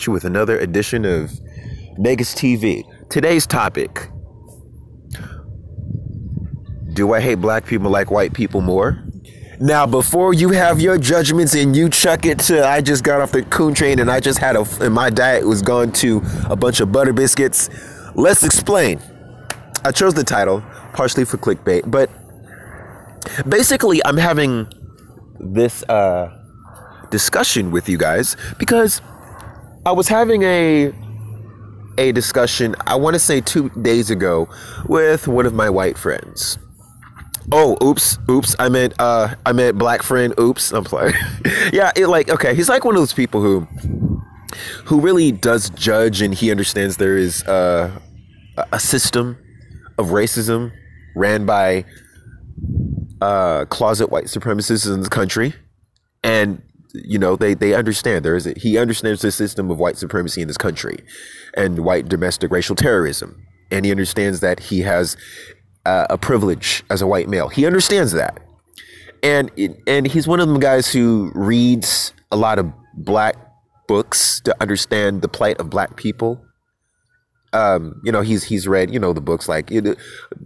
you with another edition of Negus TV. Today's topic: do I hate black people like white people more? Now, before you have your judgments and you chuck it to, I just got off the coon train and I just had and my diet was gone to a bunch of butter biscuits. Let's explain. I chose the title partially for clickbait, but basically I'm having this discussion with you guys because I was having a discussion, I want to say 2 days ago, with one of my white friends. Oh, oops, I meant black friend. Oops, I'm sorry. Yeah, okay, he's like one of those people who really does judge, and he understands there is a system of racism ran by closet white supremacists in the country, and you know they understand he understands the system of white supremacy in this country and white domestic racial terrorism, and he understands that he has a privilege as a white male. He understands that, and he's one of them guys who reads a lot of black books to understand the plight of black people. He's read the books like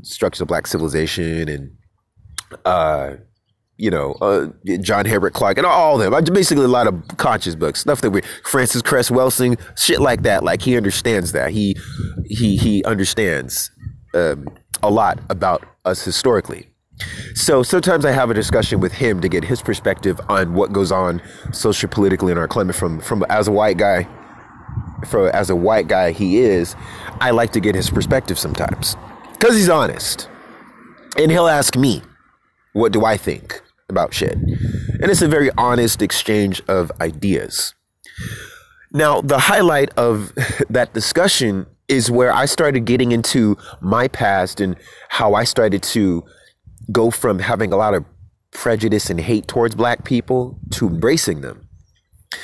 Structures of Black Civilization and John Herbert Clark and all of them. Basically a lot of conscious books, stuff that Francis Cress Welsing, shit like that. Like, he understands that. He understands a lot about us historically. So sometimes I have a discussion with him to get his perspective on what goes on socio-politically in our climate from as a white guy. As a white guy he is, I like to get his perspective sometimes because he's honest, and he'll ask me, what do I think about shit? And it's a very honest exchange of ideas. Now, the highlight of that discussion is where I started getting into my past and how I started to go from having a lot of prejudice and hate towards black people to embracing them.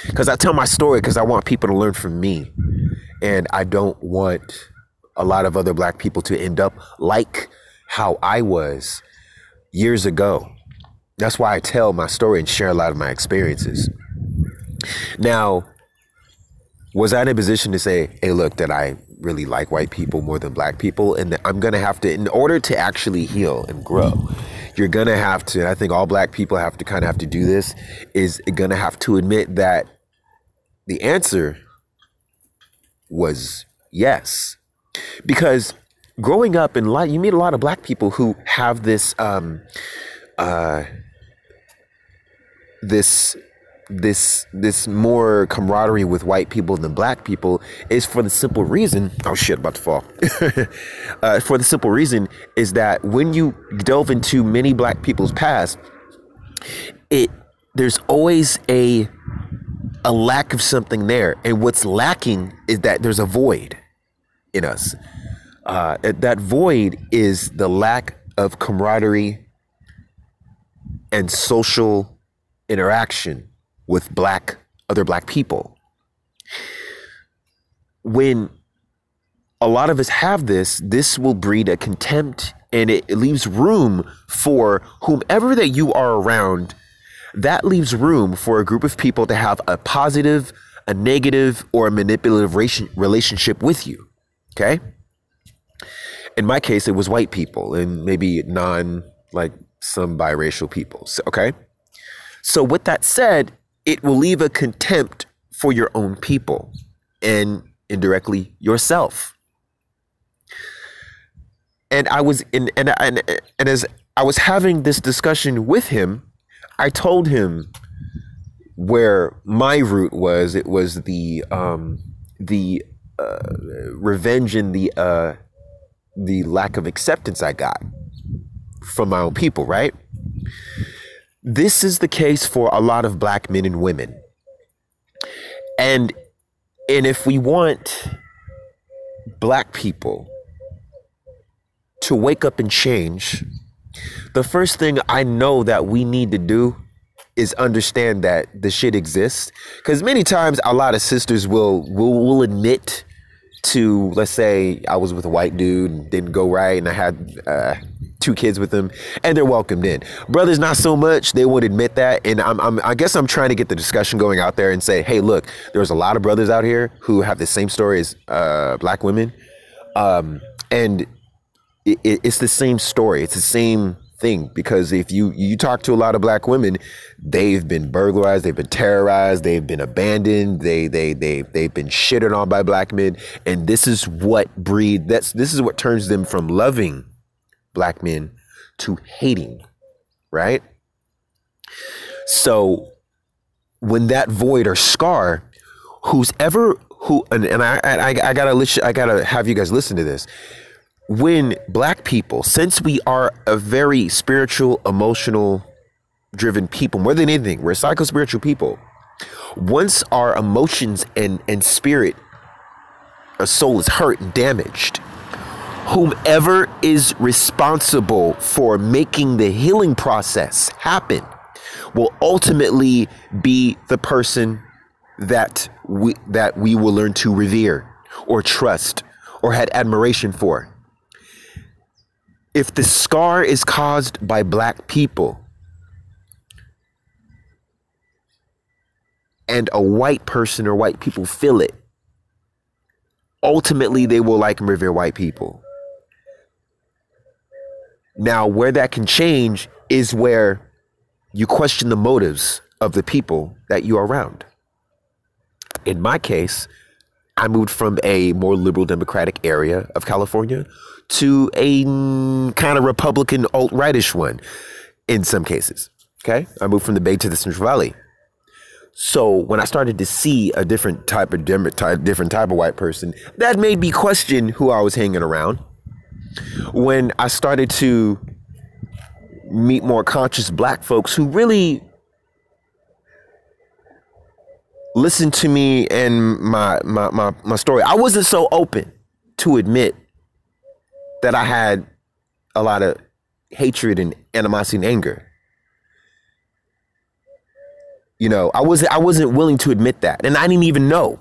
Because I tell my story because I want people to learn from me. And I don't want a lot of other black people to end up like how I was years ago. That's why I tell my story and share a lot of my experiences. Now, was I in a position to say, hey, look, that I really like white people more than black people, and that I'm going to have to, in order to actually heal and grow, you're going to have to, and I think all black people have to do this, is going to have to admit that the answer was yes. Because growing up in life, you meet a lot of black people who have this this more camaraderie with white people than black people, is for the simple reason, oh shit, about to fall. For the simple reason is that when you delve into many black people's past, there's always a lack of something there. And what's lacking is that there's a void in us. That void is the lack of camaraderie and social interaction with other black people. When a lot of us have this will breed a contempt, and it leaves room for whomever that you are around. That leaves room for a group of people to have a positive, a negative, or a manipulative relationship with you. Okay? In my case, it was white people and maybe some biracial people. So, okay? So with that said, it will leave a contempt for your own people and indirectly yourself. And I was as I was having this discussion with him, I told him where my root was. It was the revenge and the lack of acceptance I got from my own people, right? This is the case for a lot of black men and women. And if we want black people to wake up and change, the first thing I know that we need to do is understand that the shit exists. Because many times a lot of sisters will admit to, let's say I was with a white dude and didn't go right, and I had 2 kids with them, and they're welcomed in. Brothers, not so much. They won't admit that. And I guess I'm trying to get the discussion going out there and say, hey, look, there's a lot of brothers out here who have the same story as black women. And it's the same story. It's the same thing, because if you talk to a lot of black women, they've been burglarized, they've been terrorized, they've been abandoned, they've been shitted on by black men, and this is what this is what turns them from loving black men to hating, right? So when that void or scar, and I gotta have you guys listen to this. When black people, since we are a very spiritual, emotional driven people, more than anything, we're psycho-spiritual people. Once our emotions and spirit, our soul is hurt and damaged, whomever is responsible for making the healing process happen will ultimately be the person that we will learn to revere or trust or had admiration for. If the scar is caused by black people and a white person or white people feel it, ultimately they will like and revere white people. Now, where that can change is where you question the motives of the people that you are around. In my case, I moved from a more liberal Democratic area of California to a kind of Republican alt-rightish one in some cases. Okay, I moved from the Bay to the Central Valley. So when I started to see a different type of white person, that made me question who I was hanging around. When I started to meet more conscious black folks who really listened to me and my story, I wasn't so open to admit that I had a lot of hatred and animosity and anger. You know, I wasn't willing to admit that, and I didn't even know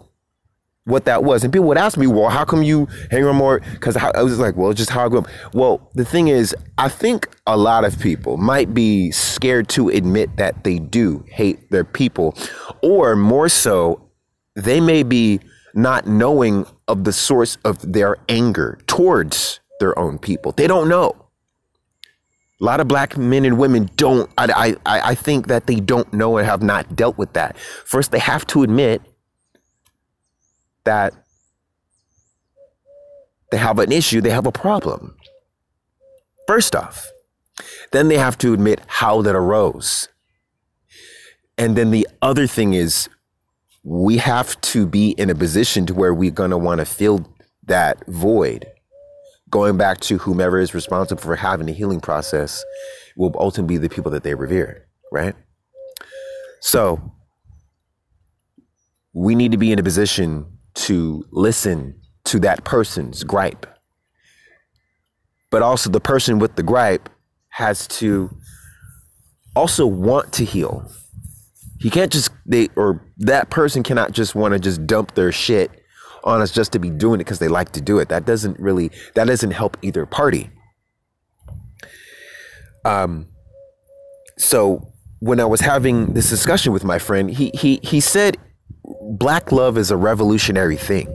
what that was. And people would ask me, well, how come you hang around more? Because I was like, well, it's just how I grew up. Well, the thing is, I think a lot of people might be scared to admit that they do hate their people, or more so, they may be not knowing of the source of their anger towards their own people. They don't know. A lot of black men and women don't. I think that they don't know and have not dealt with that. First, they have to admit that they have an issue, they have a problem. First off, then they have to admit how that arose. And then the other thing is, we have to be in a position to where we're going to want to fill that void. Going back to whomever is responsible for having the healing process will ultimately be the people that they revere, right? So we need to be in a position to listen to that person's gripe. But also the person with the gripe has to also want to heal. He can't just, that person cannot just want to just dump their shit on us just to be doing it because they like to do it. That doesn't help either party. So when I was having this discussion with my friend, he said black love is a revolutionary thing.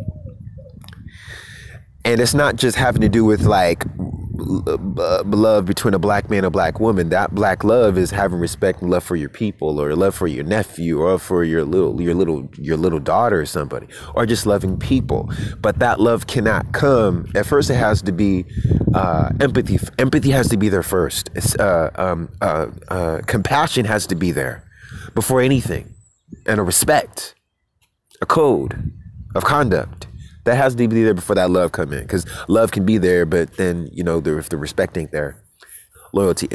And it's not just having to do with like love between a black man and a black woman. That black love is having respect and love for your people, or love for your nephew, or for your little daughter or somebody, or just loving people. But that love cannot come. At first, it has to be empathy. Empathy has to be there first. Compassion has to be there before anything, and a respect, a code of conduct. That has to be there before that love come in, because love can be there, but then, you know, if the respect ain't there, loyalty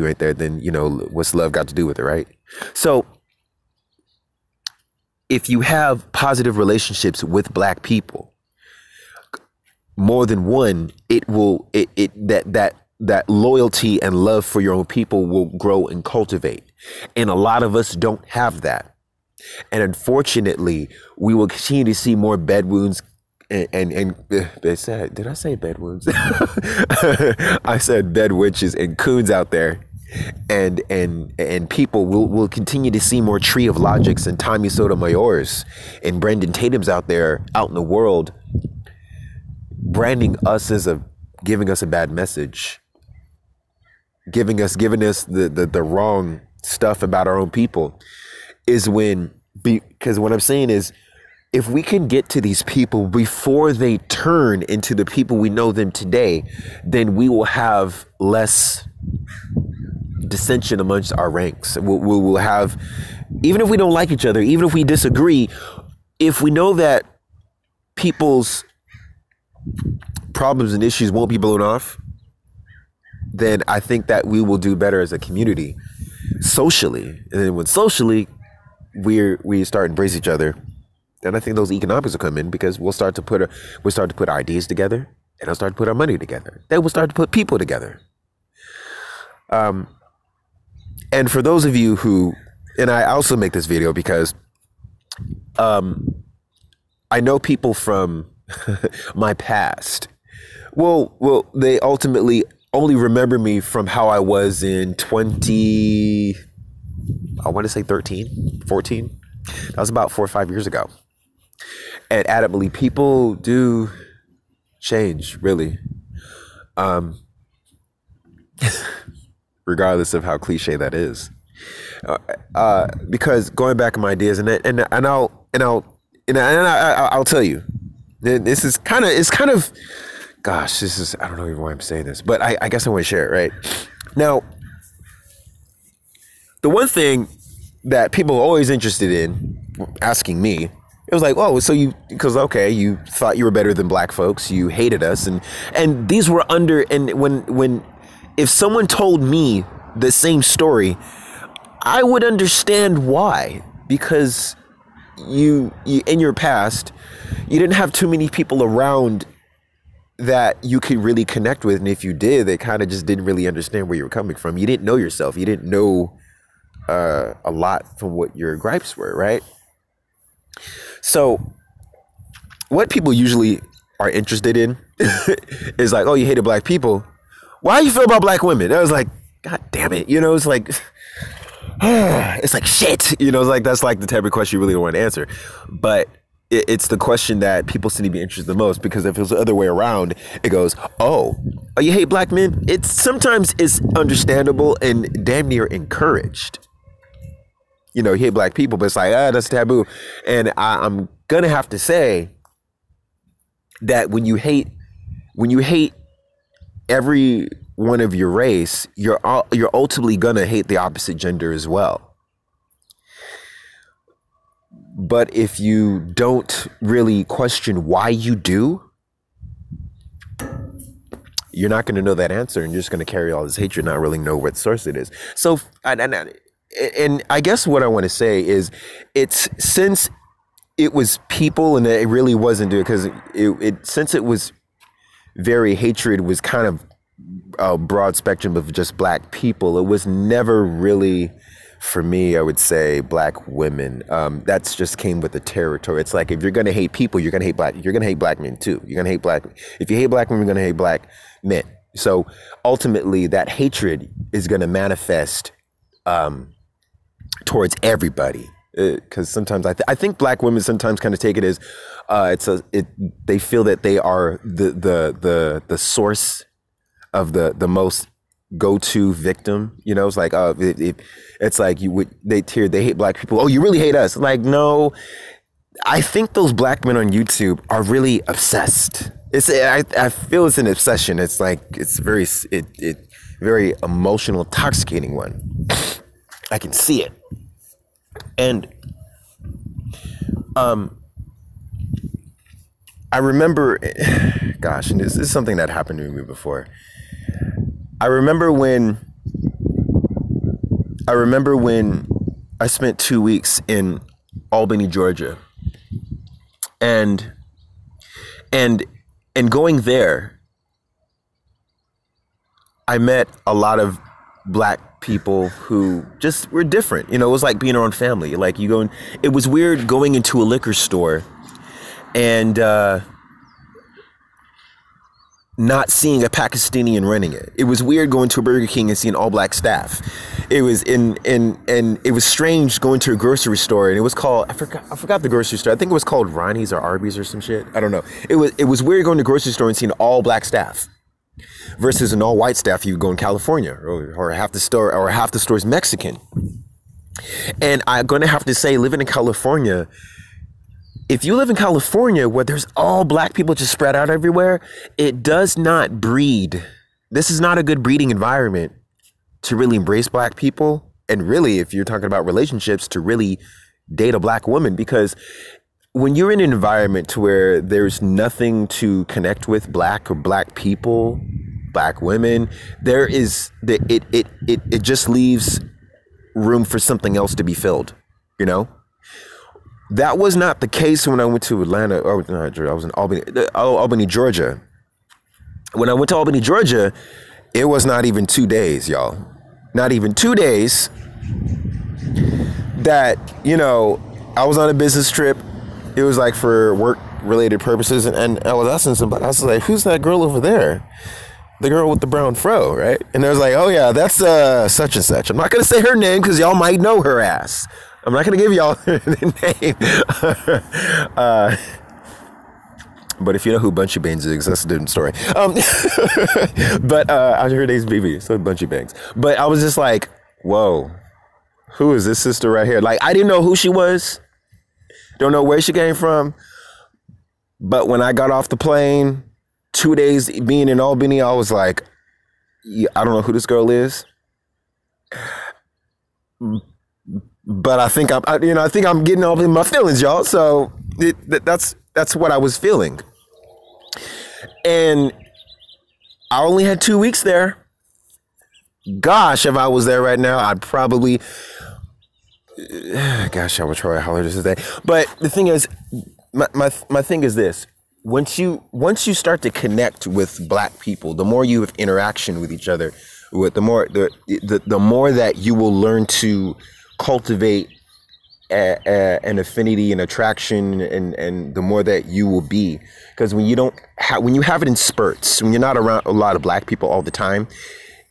right there, then, you know, what's love got to do with it, right? So if you have positive relationships with black people, more than one, that loyalty and love for your own people will grow and cultivate. And a lot of us don't have that. And unfortunately, we will continue to see more bed wounds they said, did I say bedwoods? I said bed witches and coons out there. And people will continue to see more Tree of Logics and Tommy Sotomayor's and Brendan Tatum's out there, out in the world, branding us as giving us a bad message, giving us the wrong stuff about our own people, because what I'm saying is, if we can get to these people before they turn into the people we know them today, then we will have less dissension amongst our ranks. We'll have, even if we don't like each other, even if we disagree, if we know that people's problems and issues won't be blown off, then I think that we will do better as a community socially. And then when socially we start to embrace each other, then I think those economics will come in, because we'll start to put ideas together, and we'll start to put our money together. Then we'll start to put people together. And for those of you who, and I also make this video because I know people from my past. Well, they ultimately only remember me from how I was in 13, 14. That was about 4 or 5 years ago. And adamantly, people do change, really. Regardless of how cliche that is. Because going back on my ideas, and I'll tell you, this is kind of, gosh, this is, I don't know even why I'm saying this, but I guess I want to share it, right? Now, the one thing that people are always interested in asking me, it was like, oh, so because okay, you thought you were better than black folks, you hated us, and these were and when if someone told me the same story, I would understand why, because you in your past, you didn't have too many people around that you could really connect with, and if you did, they kind of just didn't really understand where you were coming from. You didn't know yourself. You didn't know a lot from what your gripes were, right? So what people usually are interested in is like, oh, you hated black people. Why do you feel about black women? I was like, God damn it. It's like, it's like shit. It's like, that's like the type of question you really don't want to answer. But it's the question that people seem to be interested the most, because if it was the other way around, it goes, oh, you hate black men? Sometimes it's understandable and damn near encouraged. You hate black people, but it's like, that's taboo. And I'm going to have to say that when you hate every one of your race, you're ultimately going to hate the opposite gender as well. But if you don't really question why you do, you're not going to know that answer, and you're just going to carry all this hatred, not really know what source it is. So, and I guess what I want to say is, it's since it was people, and it really wasn't, because since it was very hatred was kind of a broad spectrum of just black people. It was never really, for me, I would say, black women. That's just came with the territory. It's like, if you're going to hate people, you're going to hate black men too. You're going to hate if you hate black women, you're going to hate black men. So ultimately that hatred is going to manifest towards everybody. Because sometimes I think black women sometimes kind of take it as they feel that they are the source of the most go-to victim. It's like it's like they hate black people. Oh, you really hate us? Like, no, I think those black men on YouTube are really obsessed. I feel it's an obsession. It's like it's very emotional, intoxicating one. I can see it. And I remember, gosh, and this is something that happened to me before. I remember when I spent 2 weeks in Albany, Georgia, and going there, I met a lot of black people who just were different. It was like being around family. Like it was weird going into a liquor store and not seeing a Pakistani running it. It was weird going to a Burger King and seeing all black staff. It was and it was strange going to a grocery store, and it was called, I forgot the grocery store. I think it was called Ronnie's or Arby's or some shit. I don't know. It was weird going to a grocery store and seeing all black staff versus an all white staff you go in California, or half the store's Mexican. And I'm going to have to say, living in California, if you live in California where there's all black people just spread out everywhere, it does not breed. This is not a good breeding environment to really embrace black people. And really, if you're talking about relationships, to really date a black woman, because when you're in an environment to where there's nothing to connect with black or black people, black women, it just leaves room for something else to be filled, you know? That was not the case when I went to Atlanta. Oh, not Georgia. I was in Albany, Georgia. When I went to Albany, Georgia, it was not even 2 days, y'all. Not even 2 days that, you know, I was on a business trip. It was like for work-related purposes. And I was asking somebody, I was like, who's that girl over there? The girl with the brown fro, right? And they was like, oh, yeah, that's such and such. I'm not going to say her name because y'all might know her ass. I'm not going to give y'all the name. But if you know who Bunchy Bangs is, that's a different story. But I heard Ace BB, so Bunchy Bangs. But I was just like, whoa, who is this sister right here? Like, I didn't know who she was. Don't know where she came from. But when I got off the plane, 2 days being in Albany, I was like, yeah, I don't know who this girl is. But I think I'm getting all in my feelings, y'all. So that's what I was feeling. And I only had 2 weeks there. Gosh, if I was there right now, I'd probably, gosh, I would try harder to say. But the thing is, my thing is this. Once you start to connect with black people, the more you have interaction with each other, the more that you will learn to cultivate an affinity and attraction, and the more that you will be, because when you have it in spurts, when you're not around a lot of black people all the time,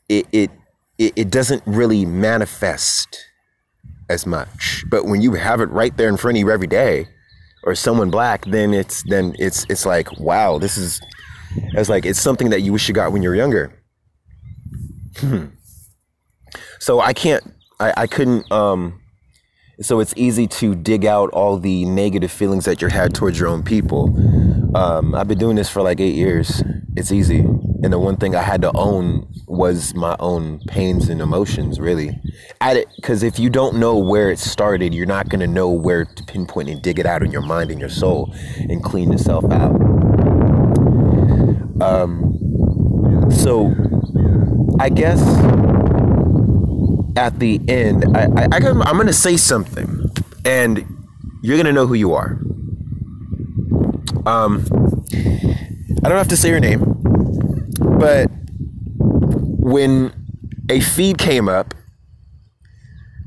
it doesn't really manifest as much. But when you have it right there in front of you every day, or someone black, then it's like, wow, it's something that you wish you got when you were younger. So I couldn't, so it's easy to dig out all the negative feelings that you had towards your own people. I've been doing this for like 8 years. It's easy. And the one thing I had to own was my own pains and emotions, really. Because if you don't know where it started, you're not going to know where to pinpoint and dig it out in your mind and your soul and clean yourself out. So I guess at the end, I'm going to say something, and you're going to know who you are. I don't have to say your name, but when a feed came up,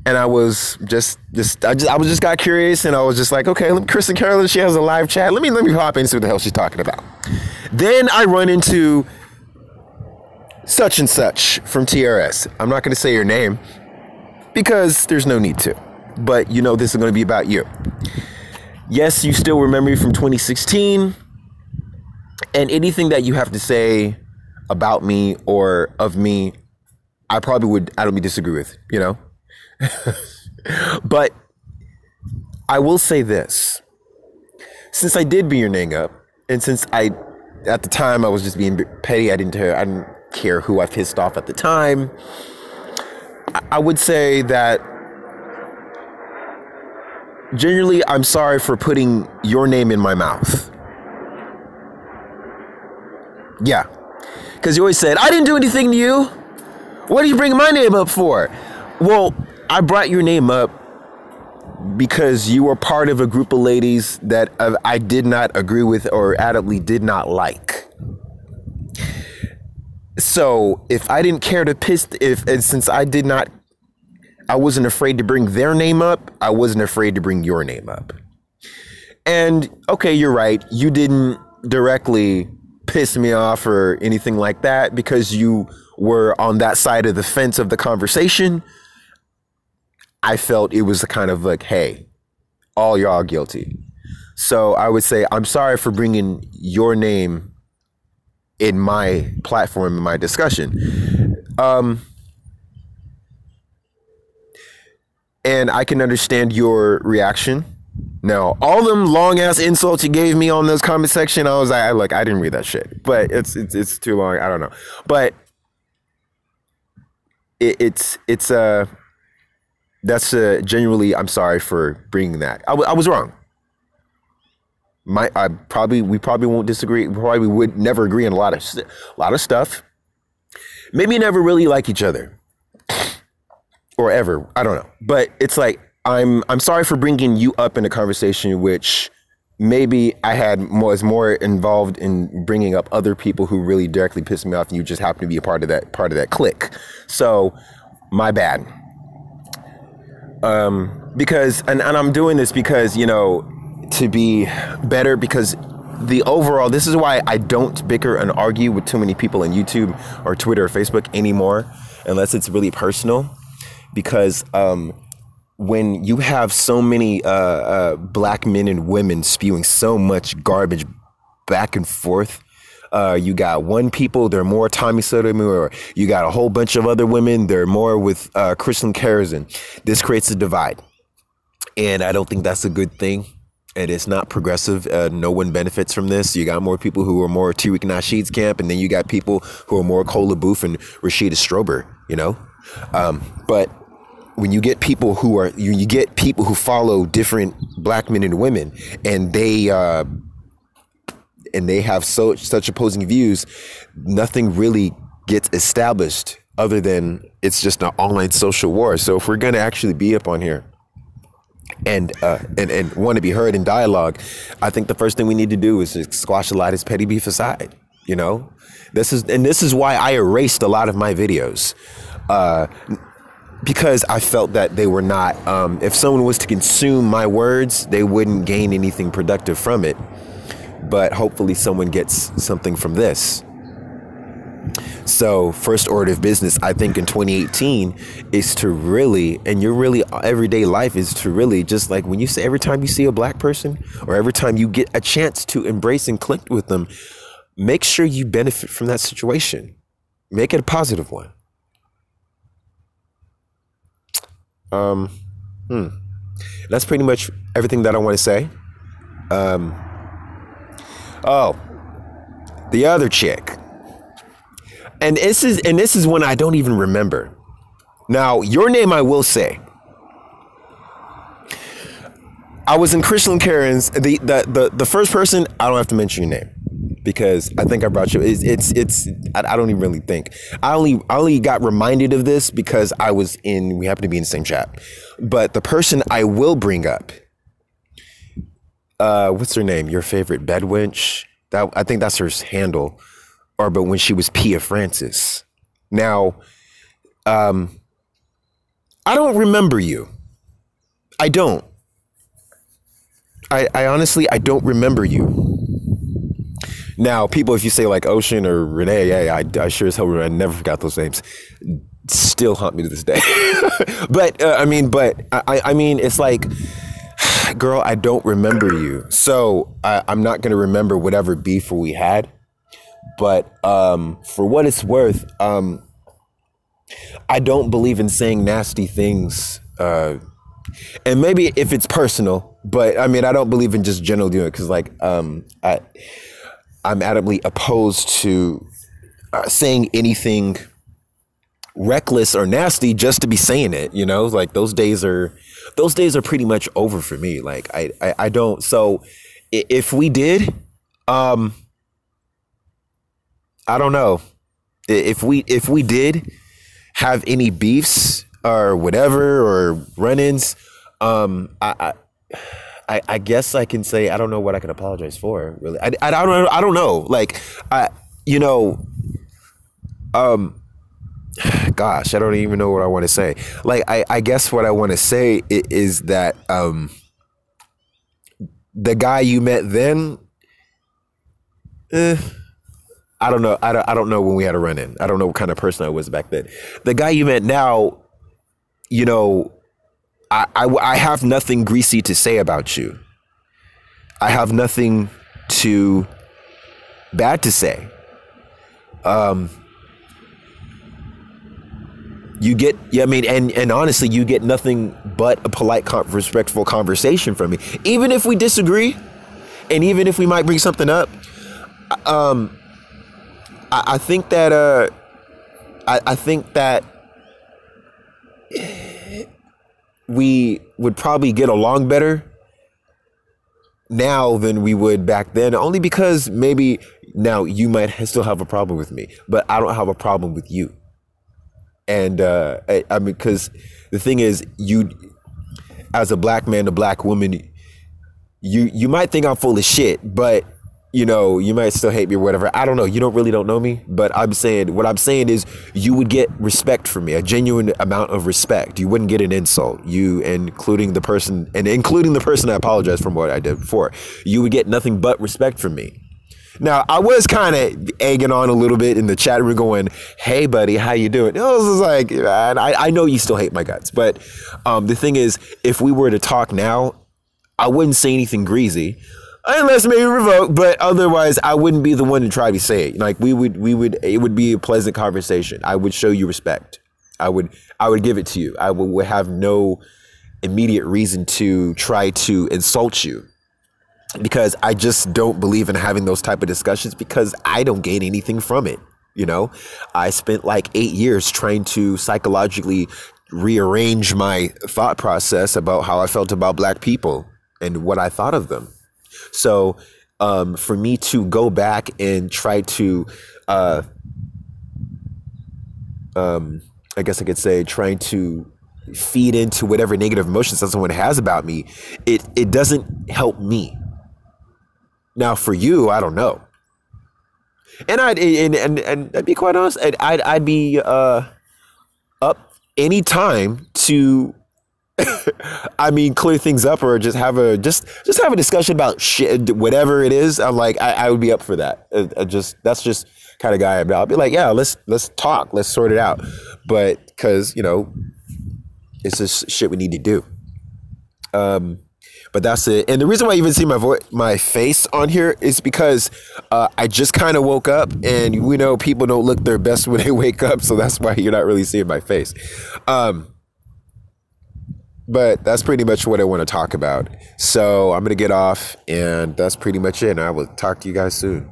and I was got curious, and I was just like, okay, Kristen Carolyn, she has a live chat. Let me hop in and see what the hell she's talking about. Then I run into such and such from TRS. I'm not going to say your name because there's no need to, but you know this is going to be about you. Yes, you still remember me from 2016, and anything that you have to say about me or of me, I don't disagree with, you know? But I will say this. Since I did bring your name up, and since at the time I was just being petty, I didn't care who I pissed off at the time, I would say that generally I'm sorry for putting your name in my mouth. Yeah. Because you always said, I didn't do anything to you. What are you bringing my name up for? Well, I brought your name up because you were part of a group of ladies that I did not agree with or adamantly did not like. So if I didn't care to since I wasn't afraid to bring their name up, I wasn't afraid to bring your name up. And okay, you're right. You didn't directly piss me off or anything like that because you were on that side of the fence of the conversation. I felt it was kind of like, hey, all y'all guilty. So I would say, I'm sorry for bringing your name in my platform, in my discussion. And I can understand your reaction. Now, all them long ass insults you gave me on those comment section, I was like, I didn't read that shit, but it's too long. I don't know, but that's genuinely, I'm sorry for bringing that. I was wrong. We probably won't disagree. We probably would never agree on a lot of stuff. Maybe never really like each other or ever. I don't know. But it's like, I'm sorry for bringing you up in a conversation, which maybe I was more involved in bringing up other people who really directly pissed me off, and you just happen to be a part of that clique. So my bad. Because, and I'm doing this because, you know, to be better, because the overall, this is why I don't bicker and argue with too many people on YouTube or Twitter or Facebook anymore, unless it's really personal, because, when you have so many black men and women spewing so much garbage back and forth, you got one people, they're more Tommy Sotomayor, or you got a whole bunch of other women, they're more with Kristen Karazin. This creates a divide. And I don't think that's a good thing. And it's not progressive. No one benefits from this. You got more people who are more Tariq Nasheed's camp, and then you got people who are more Kola Booth and Rashida Strober, you know? But when you get people who are, you get people who follow different black men and women, and they have such opposing views, nothing really gets established other than it's just an online social war. So if we're going to actually be up on here and want to be heard in dialogue, I think the first thing we need to do is just squash a lot of this petty beef aside. You know, this is why I erased a lot of my videos. Because I felt that they were not, if someone was to consume my words, they wouldn't gain anything productive from it. But hopefully someone gets something from this. So first order of business, I think in 2018 is to really, and your really everyday life is to really just like when you say, every time you see a black person or every time you get a chance to embrace and click with them, make sure you benefit from that situation. Make it a positive one. That's pretty much everything that I want to say. Oh, the other chick. And this is one I don't even remember. Now, your name I will say. I was in Kristen Karen's, the first person, I don't have to mention your name because I think I brought you. I don't even really think. I only got reminded of this because we happened to be in the same chat. But the person I will bring up, what's her name? Your favorite bedwench? I think that's her handle. But when she was Pia Francis. Now, I don't remember you. I don't. I honestly, I don't remember you. Now, people, if you say like Ocean or Renee, yeah, I sure as hell I never forgot those names. Still haunt me to this day. But I mean, it's like, girl, I don't remember you. So I'm not going to remember whatever beef we had. But for what it's worth, I don't believe in saying nasty things. And maybe if it's personal, but I mean, I don't believe in just general doing it because like I'm adamantly opposed to saying anything reckless or nasty just to be saying it. You know, like those days are pretty much over for me. Like I don't. So if we did, I don't know if we did have any beefs or whatever or run-ins. I guess I can say I don't know what I can apologize for. Really, I don't know. Like gosh, I don't even know what I want to say. Like I guess what I want to say is that the guy you met then. I don't know. I don't know when we had a run in. I don't know what kind of person I was back then. The guy you met now, you know, I have nothing greasy to say about you. I have nothing too bad to say. You get, yeah, I mean, and honestly, you get nothing but a polite, respectful conversation from me. Even if we disagree, and even if we might bring something up, I think that I think that we would probably get along better now than we would back then, only because maybe now you might still have a problem with me, but I don't have a problem with you. And I mean, because the thing is, you, as a black man, a black woman, you might think I'm full of shit, but you know, you might still hate me or whatever. I don't know. You don't know me, but what I'm saying is you would get respect from me, a genuine amount of respect. You wouldn't get an insult. Including the person I apologize for what I did before. You would get nothing but respect from me. Now, I was kind of egging on a little bit in the chat room going, hey, buddy, how you doing? I was just like, man, I know you still hate my guts. But the thing is, if we were to talk now, I wouldn't say anything greasy. Unless maybe revoked, but otherwise I wouldn't be the one to try to say it. Like it would be a pleasant conversation. I would show you respect. I would give it to you. I would have no immediate reason to try to insult you, because I just don't believe in having those type of discussions, because I don't gain anything from it. You know, I spent like 8 years trying to psychologically rearrange my thought process about how I felt about black people and what I thought of them. So for me to go back and try to, I guess I could say, trying to feed into whatever negative emotions that someone has about me, it doesn't help me. Now for you, I don't know. And I'd be quite honest, I'd be up any time to I mean, clear things up, or just have a discussion about shit, whatever it is. I'm like, I would be up for that. That's just kind of guy I'm. I'll be like, yeah, let's talk, let's sort it out. But because, you know, it's just shit we need to do. But that's it. And the reason why you even see my face on here is because I just kind of woke up, and we know people don't look their best when they wake up, so that's why you're not really seeing my face. But that's pretty much what I want to talk about. So I'm going to get off, and that's pretty much it. And I will talk to you guys soon.